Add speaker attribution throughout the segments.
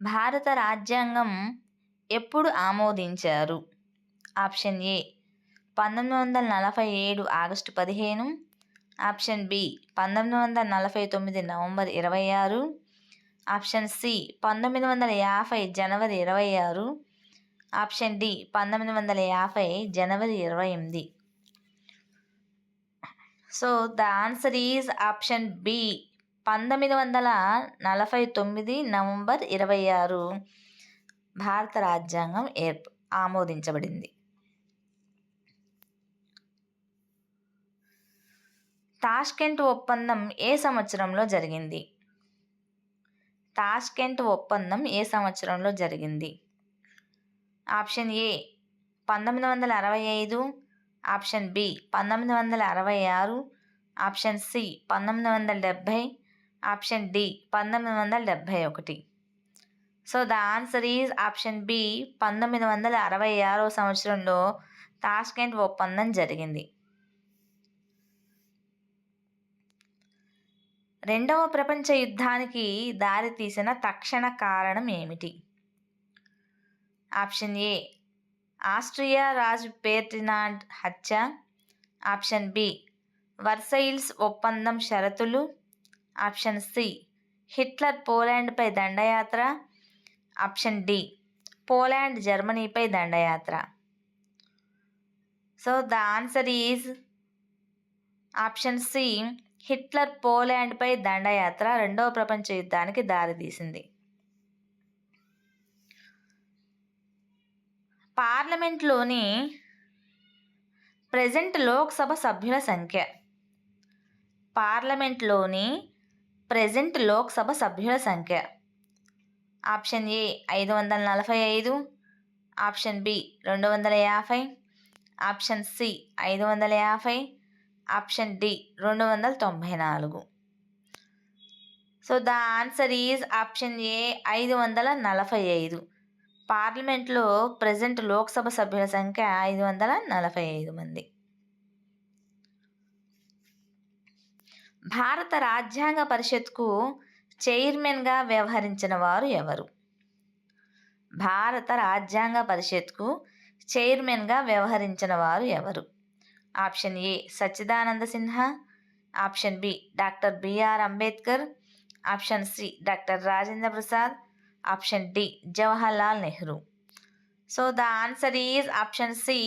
Speaker 1: భారత రాజ్యాంగం ఎప్పుడు ఆమోదించారు? Option A 1947 August 15, option B 1949 November 26, option C 1950 జనవరి 26, ఆప్షన్ డి 1950 జనవరి 28. So the answer is option B 1949 November 26 భారత రాజ్యాంగం ఆమోదించబడింది. తాష్కెంట్ ఒప్పందం ఏ సంవత్సరంలో జరిగింది? తాష్కెంట్ ఒప్పందం ఏ సంవత్సరంలో జరిగింది? Option A 1965, option B 1966, option C 1970, option D 1971. So the answer is option B 1966 సంవత్సరంలో తాష్కెంట్ ఒప్పందం జరిగింది. రెండవ ప్రపంచ యుద్ధానికి దారితీసిన తక్షణ కారణం ఏమిటి? Option A Austria Raju Ferdinand హత్య, ఆప్షన్ బి వర్సైల్స్ ఒప్పందం షరతులు, ఆప్షన్ సి హిట్లర్ పోలాండ్పై దండయాత్ర, ఆప్షన్ డి పోలాండ్ జర్మనీపై దండయాత్ర. So the answer is option C Hitler పోలాండ్పై దండయాత్ర రెండవ ప్రపంచ యుద్ధానికి దారితీసింది. పార్లమెంట్లోని ప్రెజెంట్ లోక్సభ సభ్యుల సంఖ్య. పార్లమెంట్లోని ప్రెజెంట్ లోక్సభ సభ్యుల సంఖ్య. Option A 545, option B 250, option C 550, option D 294. So the answer is option A 545. పార్లమెంట్లో ప్రెజెంట్ లోక్సభ సభ్యుల సంఖ్య 545 మంది. భారత రాజ్యాంగ పరిషత్కు చైర్మన్గా వ్యవహరించిన వారు ఎవరు? భారత రాజ్యాంగ పరిషత్కు చైర్మన్గా వ్యవహరించిన వారు ఎవరు? Option A Sachchidananda Sinha, option B doctor B R Ambedkar, option C doctor Rajendra Prasad, option D Jawaharlal Nehru. So the answer is option C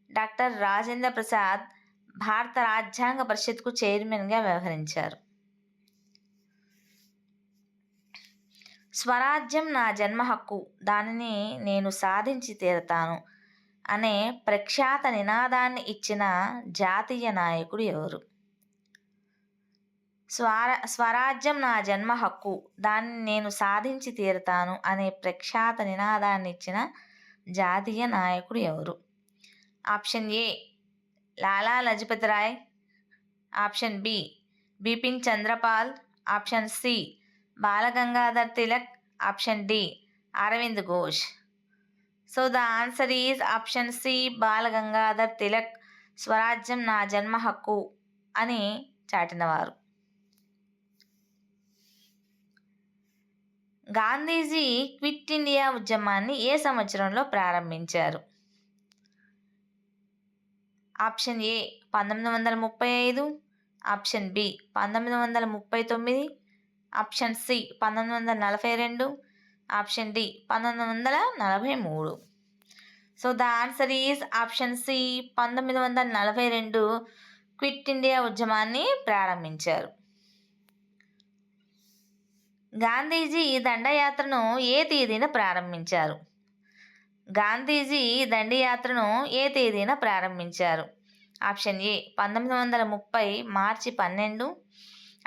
Speaker 1: doctor Rajendra Prasad భారత రాజ్యాంగ పరిషత్కు చైర్మన్గా వ్యవహరించారు. స్వరాజ్యం నా జన్మ హక్కు, దానిని నేను సాధించి తీరతాను అనే ప్రఖ్యాత నినాదాన్ని ఇచ్చిన జాతీయ నాయకుడు ఎవరు? స్వరాజ్యం నా జన్మ హక్కు, దాన్ని నేను సాధించి తీరతాను అనే ప్రఖ్యాత నినాదాన్ని ఇచ్చిన జాతీయ నాయకుడు ఎవరు? Option A Lala Lajpat Rai, option B Bipin Chandra Pal, option C Bal Gangadhar Tilak, option D Aravind Ghosh. So the answer is option C Bal Gangadhar Tilak స్వరాజ్యం నా జన్మ హక్కు అని చాటినవారు. గాంధీజీ క్విట్ ఇండియా ఉద్యమాన్ని ఏ సంవత్సరంలో ప్రారంభించారు? Option A 1935, option B 1939, option C 1942, option D 1943. So the answer is option C 1942 quit India ఉద్యమాన్ని ప్రారంభించారు. గాంధీజీ దండయాత్రను ఏ తేదీన ప్రారంభించారు? గాంధీజీ దండయాత్రను ఏ తేదీన ప్రారంభించారు? ఆప్షన్ ఏ 1930 మార్చి 12,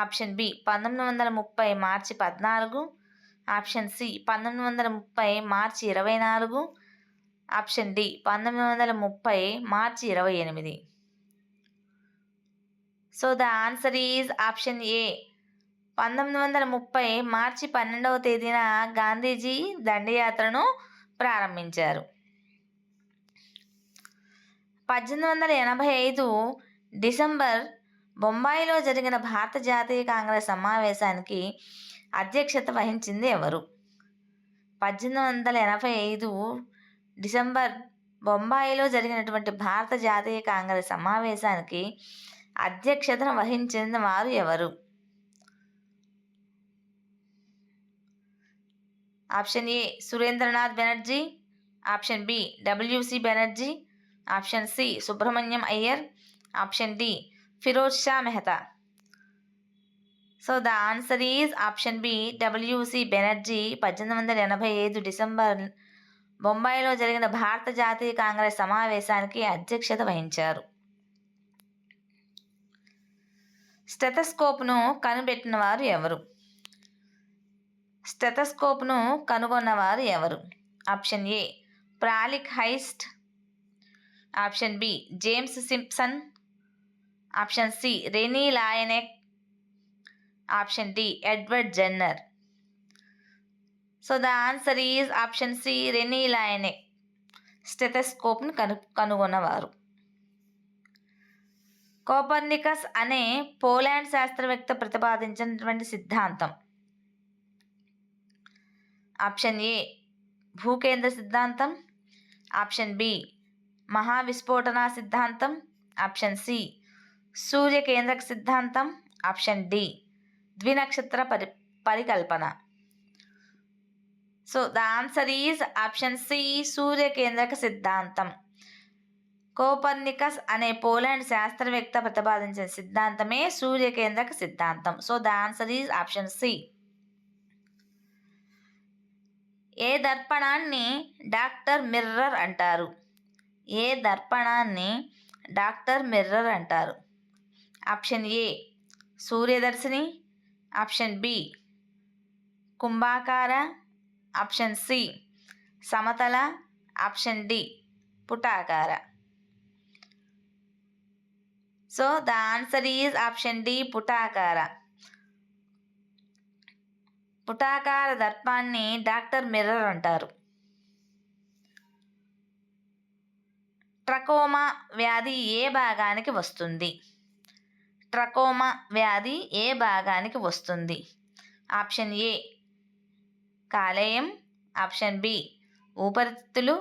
Speaker 1: ఆప్షన్ బి 1930 మార్చి 14, ఆప్షన్ సి 1930 మార్చి 24, ఆప్షన్ డి 1930 మార్చి 28. So the answer is option A 1930 మార్చి 12వ తేదీన గాంధీజీ దండయాత్రను ప్రారంభించారు. 1885 డిసెంబర్ బొంబాయిలో జరిగిన భారత జాతీయ కాంగ్రెస్ సమావేశానికి అధ్యక్షత వహించింది ఎవరు? 1885 డిసెంబర్ బొంబాయిలో జరిగినటువంటి భారత జాతీయ కాంగ్రెస్ సమావేశానికి అధ్యక్షతను వహించిన వారు ఎవరు? Option A Surendranath Banerjee, option B W C Banerjee, option C Subramania Iyer, option D Firoz Shah Mehta. So the answer is option B W C Banerjee 1885 December బొంబాయిలో జరిగిన భారత జాతీయ కాంగ్రెస్ సమావేశానికి అధ్యక్షత వహించారు. స్టెథోస్కోప్ను కనిపెట్టిన వారు ఎవరు? స్టెథోస్కోప్ను కనుగొన్నవారు ఎవరు? ఆప్షన్ ఏ ప్రాలిక్ హైస్ట్, option B James Simpson, option C Rene Laennec, option D Edward Jenner. So the answer is option C Rene Laennec స్టెథోస్కోప్ను కనుగొన్నవారు. కోపర్నికస్ అనే పోలాండ్ శాస్త్రవేత్త ప్రతిపాదించినటువంటి సిద్ధాంతం. ఆప్షన్ ఏ భూకేంద్ర సిద్ధాంతం, ఆప్షన్ బి మహావిస్ఫోటన సిద్ధాంతం, ఆప్షన్ సి సూర్యకేంద్రక సిద్ధాంతం, ఆప్షన్ డి ద్వినక్షత్ర పరికల్పన. So the answer is option C సూర్యకేంద్రక సిద్ధాంతం. కోపర్నికస్ అనే పోలాండ్ శాస్త్రవేత్త ప్రతిపాదించిన సిద్ధాంతమే సూర్యకేంద్రక సిద్ధాంతం. So the answer is option C. ఏ దర్పణాన్ని డాక్టర్ మిర్రర్ అంటారు? ఏ దర్పణాన్ని డాక్టర్ మిర్రర్ అంటారు? ఆప్షన్ ఏ సూర్యదర్శిని, ఆప్షన్ బి కుంభాకార, ఆప్షన్ సి సమతల, ఆప్షన్ డి పుటాకార. So the answer is option D పుటాకార. పుటాకార దర్పాన్ని డాక్టర్ మిర్రర్ అంటారు. ట్రకోమా వ్యాధి ఏ భాగానికి వస్తుంది? ట్రకోమా వ్యాధి ఏ భాగానికి వస్తుంది? ఆప్షన్ ఏ కాలేయం, ఆప్షన్ బి ఊపిరితిత్తులు,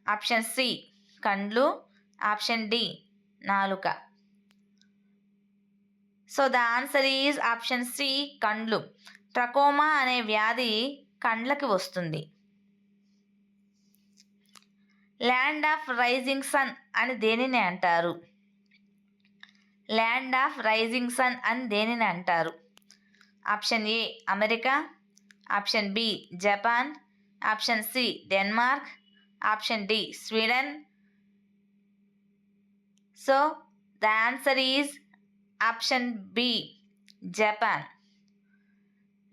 Speaker 1: ఆప్షన్ సి కండ్లు, ఆప్షన్ డి నాలుక. So the answer is option C కండ్లు. ట్రకోమా అనే వ్యాధి కండ్లకి వస్తుంది. ల్యాండ్ ఆఫ్ రైజింగ్ సన్ అని దేనిని అంటారు? ల్యాండ్ ఆఫ్ రైజింగ్ సన్ అని దేనిని అంటారు? Option A America, option B Japan, option C Denmark, option D Sweden. So the answer is option B Japan.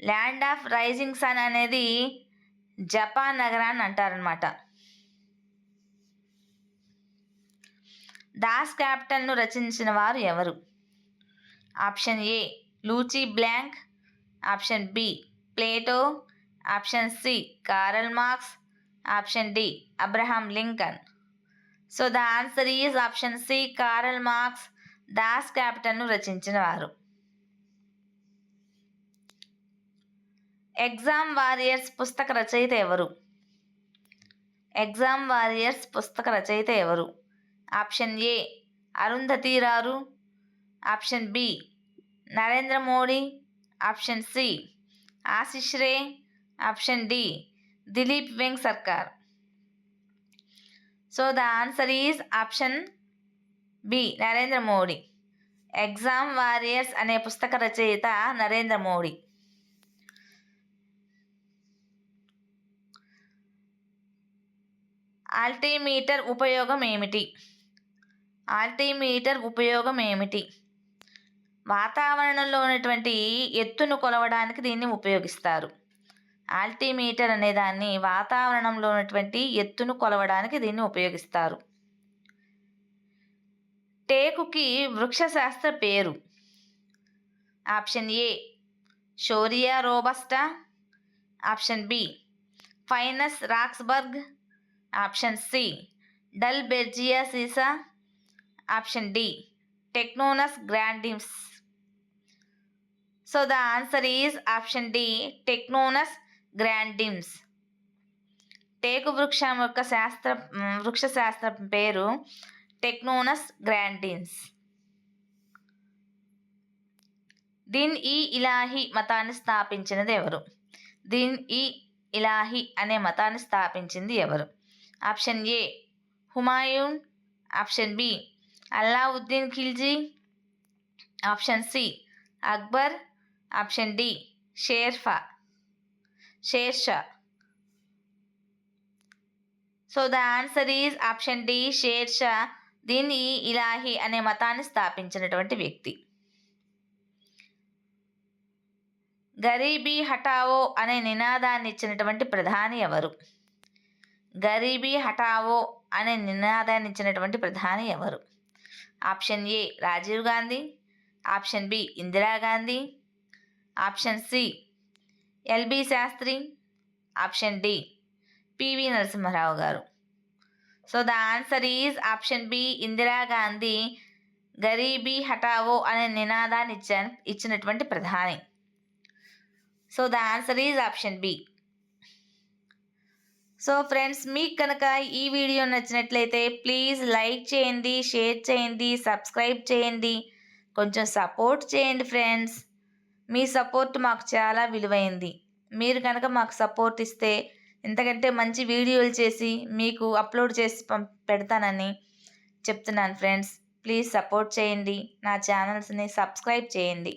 Speaker 1: Land of rising sun అనేది Japan నగరాన్ని అంటారనమాట. Das క్యాపిటల్ను రచించిన వారు ఎవరు? Option A Louis Blanc, option B Plato, option C Karl Marx, option D Abraham Lincoln. So the answer is option C Karl Marx Das క్యాపిటల్ను రచించిన వారు. ఎగ్జామ్ వారియర్స్ పుస్తక రచయిత ఎవరు? ఎగ్జామ్ వారియర్స్ పుస్తక రచయిత ఎవరు? Option A Arundhati Roy, option B Narendra Modi, option C Ashish Ray, option D Dilip Vengsarkar. So the answer is option B Narendra Modi. Exam warriors అనే పుస్తక రచయిత నరేంద్ర మోడీ. ఆల్టిమీటర్ ఉపయోగం ఏమిటి? ఆల్టిమీటర్ ఉపయోగం ఏమిటి? వాతావరణంలో ఉన్నటువంటి ఎత్తును కొలవడానికి దీన్ని ఉపయోగిస్తారు. ఆల్టిమీటర్ అనే దాన్ని వాతావరణంలో ఉన్నటువంటి ఎత్తును కొలవడానికి దీన్ని ఉపయోగిస్తారు. టేకుకి వృక్షశాస్త్ర పేరు? Option A shorea robusta, option B pinus roxburghii, option C dalbergia sissoo, option D tectona grandis. So the answer is option D tectona grandis. టేకు వృక్షం యొక్క వృక్ష శాస్త్రం పేరు టెక్నోనస్ గ్రాండిన్స్. దీన్ ఈ ఇలాహి మతాన్ని స్థాపించినది ఎవరు? దీన్ ఈ ఇలాహి అనే మతాన్ని స్థాపించింది ఎవరు? Option A Humayun, option B Alauddin Khilji, option C Akbar, option D Sher Shah. So the answer is option D Sher Shah. Din i Ilahi అనే మతాన్ని స్థాపించినటువంటి వ్యక్తి. గరీబీ హఠావో అనే నినాదాన్ని ఇచ్చినటువంటి ప్రధాని ఎవరు? గరీబీ హఠావో అనే నినాదాన్ని ఇచ్చినటువంటి ప్రధాని ఎవరు? ఆప్షన్ ఏ Rajiv Gandhi, option B Indira Gandhi, option C LB Sastry, option D PV Narasimha Rao గారు. So the answer is option B Indira Gandhi garibi హఠావో అనే నినాదాన్ని ఇచ్చినటువంటి ప్రధాని. So the answer is option B. So friends, మీకు కనుక ఈ వీడియో నచ్చినట్లయితే ప్లీజ్ లైక్ చేయండి, షేర్ చేయండి, సబ్స్క్రైబ్ చేయండి, కొంచెం సపోర్ట్ చేయండి ఫ్రెండ్స్. మీ సపోర్ట్ మాకు చాలా విలువైంది. మీరు కనుక మాకు సపోర్ట్ ఇస్తే ఇంతకంటే మంచి వీడియోలు చేసి మీకు అప్లోడ్ చేసి పెడతానని చెప్తున్నాను ఫ్రెండ్స్. ప్లీజ్ సపోర్ట్ చేయండి, నా ఛానల్స్ని సబ్స్క్రైబ్ చేయండి.